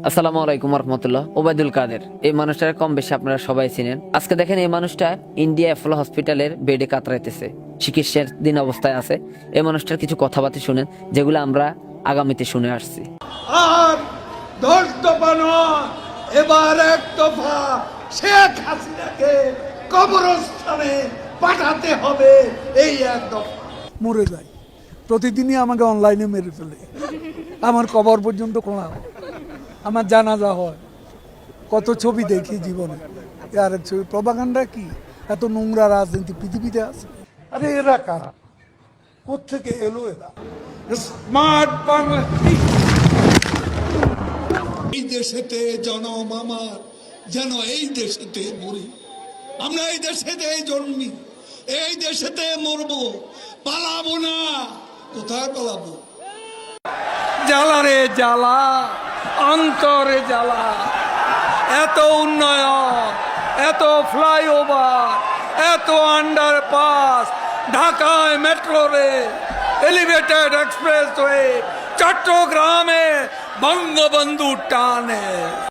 আসসালামু আলাইকুম রহমতুল্লাহ। ওবায়দুল কাদের, এই মানুষটার কম বেশি আপনারা সবাই চিনেন। আজকে দেখেন এই মানুষটা ইন্ডিয়া অ্যাপোলো হসপিটালের বেডে কাতরাইতেছে, চিকিৎসার দিন অবস্থায় আছে। এই মানুষটার কিছু কথাবার্তা শুনেন, যেগুলো আমরা আগামীতে শুনে আসছি। আর 10 দফা নয়, এবার 1 দফা শেখ হাসিনাকে কবরস্থানে পাঠাতে হবে। এই 1 দফা মরে যায়, প্রতিদিনই আমাকে অনলাইনে মেরে ফেলে, আমার কবর পর্যন্ত খোঁড়া হয়, আমার জানাজা হয়, কত ছবি দেখি জীবনে। আর ছবি প্রপাগান্ডা কি? এত নোংরা রাজনীতি পৃথিবীতে আছে? আরে এরা কারা, কোত্থেকে এলো এরা? স্মার্ট বাংলা। এই দেশেতে জনম আমার, যেন এই দেশেতে মরি। আমরা এই দেশেতে জন্মি, এই দেশেতে মরবো, পালাবো না। কোথায় পালাবো? জ্বালা রে জ্বালা, অন্তরে জ্বালা। এত উন্নয়ন, এত ফ্লাইওভার, এত আন্ডারপাস, ঢাকায় মেট্রো রেল, এলিভেটেড এক্সপ্রেসওয়ে, চট্টগ্রামে বঙ্গবন্ধু টানে।